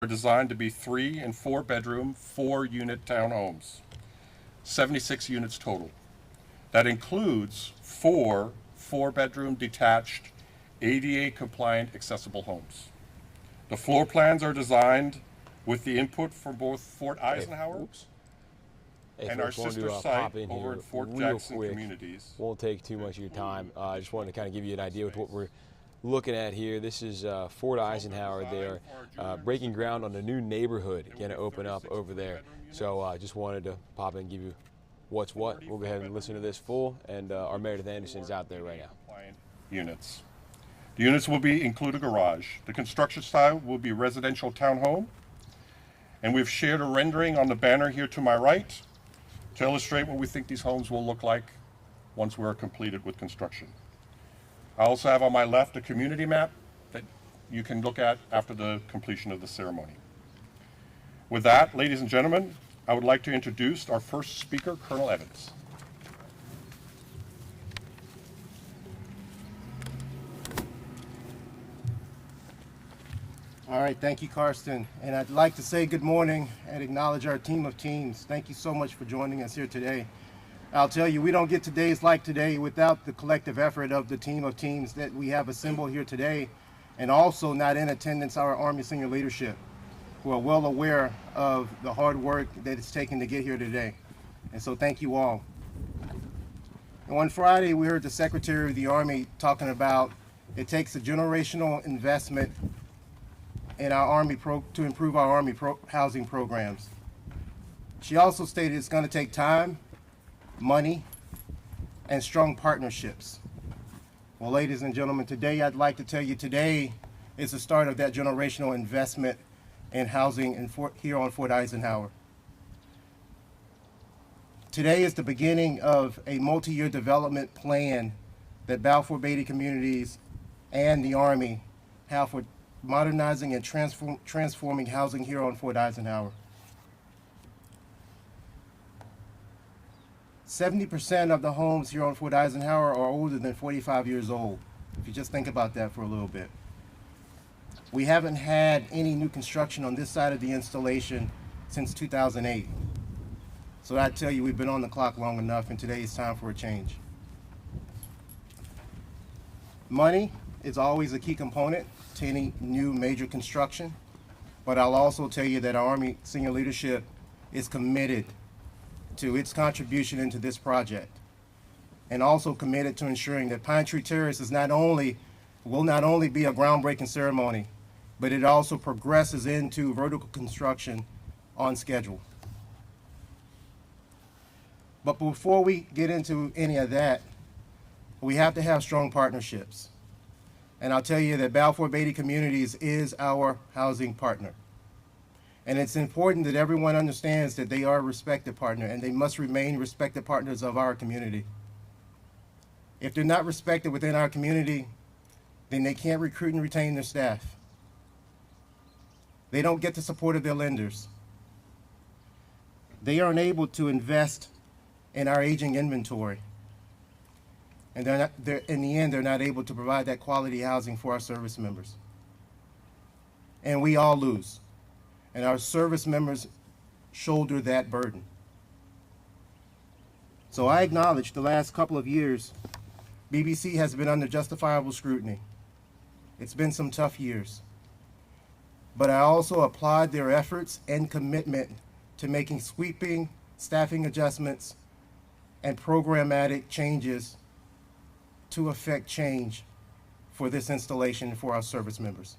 are designed to be 3 and 4 bedroom, 4-unit townhomes, 76 units total. That includes 4 4-bedroom detached ADA compliant accessible homes. The floor plans are designed with the input from both Fort Eisenhower Hey, and our folks, wanted sister to site pop in over here at Fort real Jackson quick. Communities. Won't take too much of your time. I just wanted to kind of give you an idea with what we're looking at here. This is Fort Eisenhower. They are breaking ground on a new neighborhood going to open up over there. So I just wanted to pop in and give you what's what. We'll go ahead and listen to this full, and our Meredith Anderson is out there right now. Units. The units will include a garage. The construction style will be residential townhome, and we've shared a rendering on the banner here to my right to illustrate what we think these homes will look like once we're completed with construction. I also have on my left a community map that you can look at after the completion of the ceremony. With that, ladies and gentlemen, I would like to introduce our first speaker, Colonel Evans. All right, thank you, Karsten. And I'd like to say good morning and acknowledge our team of teams. Thank you so much for joining us here today. I'll tell you, we don't get to days like today without the collective effort of the team of teams that we have assembled here today, and also not in attendance our Army senior leadership, who are well aware of the hard work that it's taken to get here today. And so thank you all. And on Friday, we heard the Secretary of the Army talking about it takes a generational investment in our Army to improve our Army housing programs. She also stated it's going to take time, money, and strong partnerships. Well, ladies and gentlemen, today I'd like to tell you today is the start of that generational investment in housing here on Fort Eisenhower. Today is the beginning of a multi-year development plan that Balfour Beatty Communities and the Army have for modernizing and transforming housing here on Fort Eisenhower. 70% of the homes here on Fort Eisenhower are older than 45 years old, if you just think about that for a little bit. We haven't had any new construction on this side of the installation since 2008. So I tell you, we've been on the clock long enough, and today is time for a change. Money is always a key component to any new major construction, but I'll also tell you that our Army senior leadership is committed to its contribution into this project, and also committed to ensuring that Pine Tree Terrace will not only be a groundbreaking ceremony, but it also progresses into vertical construction on schedule. But before we get into any of that, we have to have strong partnerships. And I'll tell you that Balfour Beatty Communities is our housing partner. And it's important that everyone understands that they are a respected partner, and they must remain respected partners of our community. If they're not respected within our community, then they can't recruit and retain their staff. They don't get the support of their lenders. They aren't able to invest in our aging inventory. And in the end, they're not able to provide that quality housing for our service members. And we all lose. And our service members shoulder that burden. So I acknowledge the last couple of years, BBC has been under justifiable scrutiny. It's been some tough years. But I also applaud their efforts and commitment to making sweeping staffing adjustments and programmatic changes to affect change for this installation for our service members.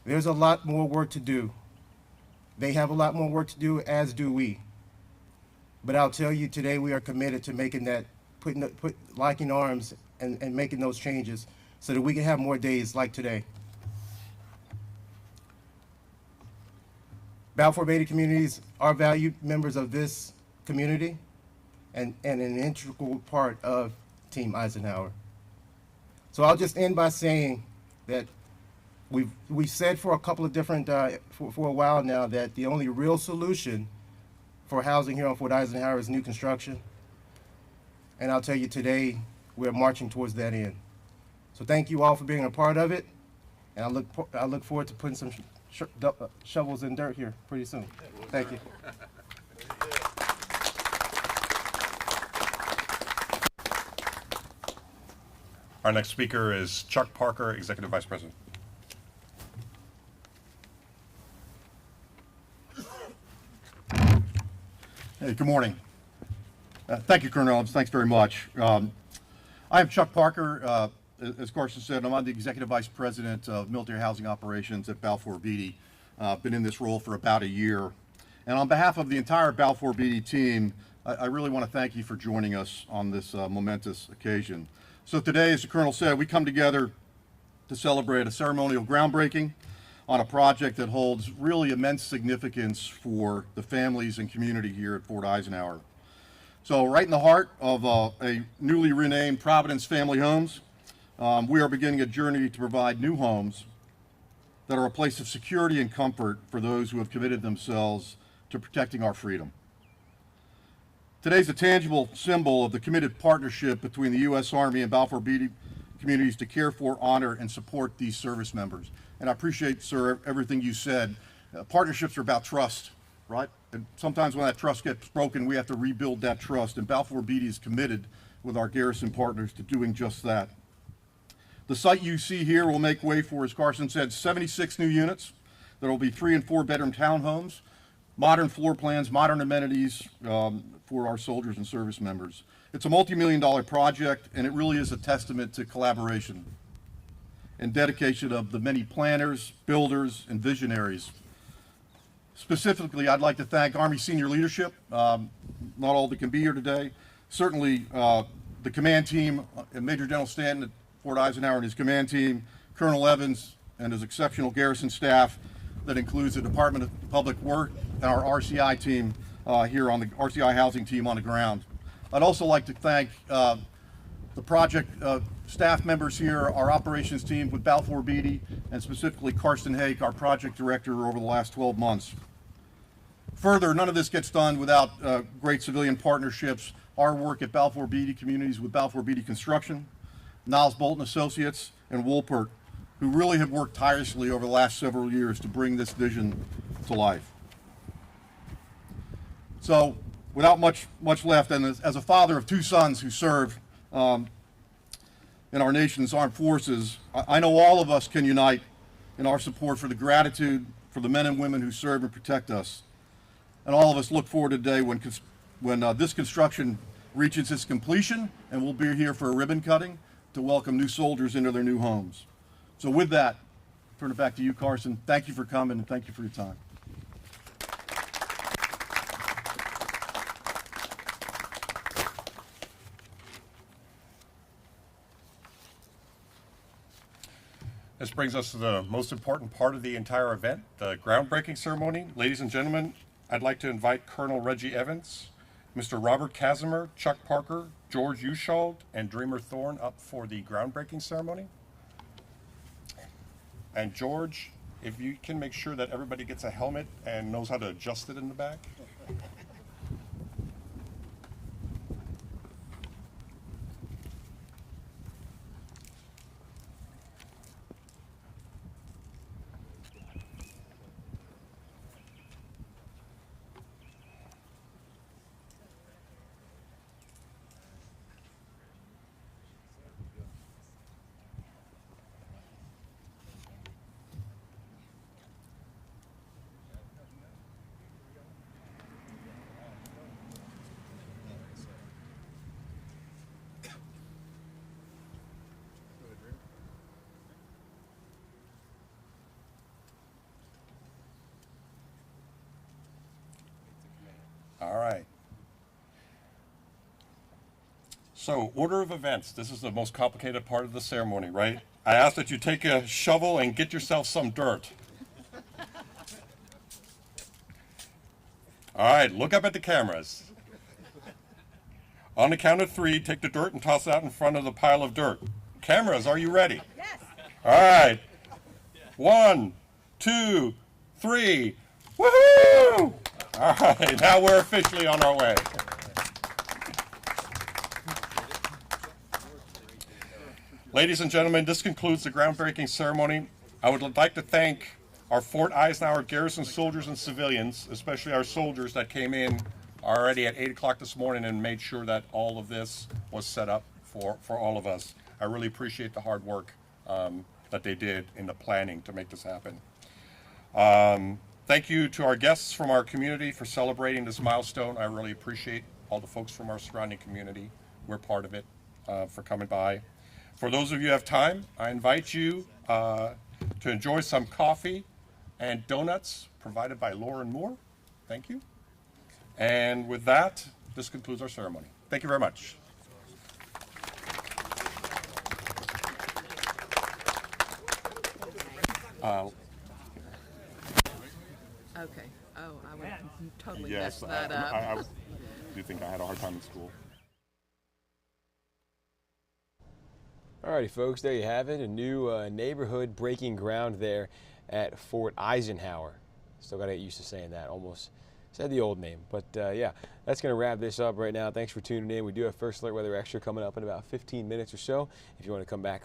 There's a lot more work to do. They have a lot more work to do, as do we. But I'll tell you today, we are committed to making that, locking arms and making those changes so that we can have more days like today. Balfour Beatty Communities are valued members of this community and an integral part of Team Eisenhower. So I'll just end by saying that we've said for a couple of different, for a while now, that the only real solution for housing here on Fort Eisenhower is new construction. And I'll tell you today, we're marching towards that end. So thank you all for being a part of it. And I look forward to putting some shovels in dirt here pretty soon. Thank you. Our next speaker is Chuck Parker, Executive Vice President. Hey, good morning. Thank you, Colonel Evans. Thanks very much. I am Chuck Parker. As Carson said, I'm the Executive Vice President of Military Housing Operations at Balfour Beatty. I've been in this role for about a year. And on behalf of the entire Balfour Beatty team, I really want to thank you for joining us on this momentous occasion. So today, as the Colonel said, we come together to celebrate a ceremonial groundbreaking on a project that holds really immense significance for the families and community here at Fort Eisenhower. So right in the heart of a newly renamed Providence Family Homes, we are beginning a journey to provide new homes that are a place of security and comfort for those who have committed themselves to protecting our freedom. Today's a tangible symbol of the committed partnership between the U.S. Army and Balfour Beatty communities to care for, honor, and support these service members. And I appreciate, sir, everything you said. Partnerships are about trust, right? And sometimes when that trust gets broken, we have to rebuild that trust. And Balfour Beatty is committed with our garrison partners to doing just that. The site you see here will make way for, as Carson said, 76 new units. There will be 3- and 4-bedroom townhomes, modern floor plans, modern amenities for our soldiers and service members. It's a multi-million-dollar project, and it really is a testament to collaboration and dedication of the many planners, builders, and visionaries. Specifically, I'd like to thank Army senior leadership, not all that can be here today. Certainly, the command team, and Major General Stanton at Fort Eisenhower and his command team, Colonel Evans and his exceptional garrison staff that includes the Department of Public Works and our RCI team here on the RCI housing team on the ground. I'd also like to thank the project staff members here, our operations team with Balfour Beatty, and specifically Karsten Hake, our project director over the last 12 months. Further, none of this gets done without great civilian partnerships. Our work at Balfour Beatty communities with Balfour Beatty Construction, Niles Bolton Associates, and Woolpert, who really have worked tirelessly over the last several years to bring this vision to life. So, without much left, and as a father of 2 sons who serve in our nation's armed forces, I know all of us can unite in our support for the gratitude for the men and women who serve and protect us. And all of us look forward to the day when this construction reaches its completion, and we'll be here for a ribbon cutting to welcome new soldiers into their new homes. So with that, I'll turn it back to you, Carson. Thank you for coming, and thank you for your time. This brings us to the most important part of the entire event, the groundbreaking ceremony. Ladies and gentlemen, I'd like to invite Colonel Reggie Evans, Mr. Robert Casimir, Chuck Parker, George Ushald, and Dreamer Thorne up for the groundbreaking ceremony. And George, if you can make sure that everybody gets a helmet and knows how to adjust it in the back. All right. So, order of events. This is the most complicated part of the ceremony, right? I ask that you take a shovel and get yourself some dirt. All right, look up at the cameras. On the count of 3, take the dirt and toss it out in front of the pile of dirt. Cameras, are you ready? Yes. All right. 1, 2, 3. Woohoo! All right, now we're officially on our way. Ladies and gentlemen, this concludes the groundbreaking ceremony. I would like to thank our Fort Eisenhower garrison soldiers and civilians, especially our soldiers that came in already at 8 o'clock this morning and made sure that all of this was set up for all of us. I really appreciate the hard work that they did in the planning to make this happen. Thank you to our guests from our community for celebrating this milestone. I really appreciate all the folks from our surrounding community. We're part of it, for coming by. For those of you who have time, I invite you to enjoy some coffee and donuts provided by Lauren Moore. Thank you. And with that, this concludes our ceremony. Thank you very much. Okay. Oh, I would totally Yes, mess that up. I do think I had a hard time in school. Alrighty, folks, there you have it. A new neighborhood breaking ground there at Fort Eisenhower. Still got to get used to saying that. Almost said the old name. But yeah, that's going to wrap this up right now. Thanks for tuning in. We do have First Alert Weather Extra coming up in about 15 minutes or so. If you want to come back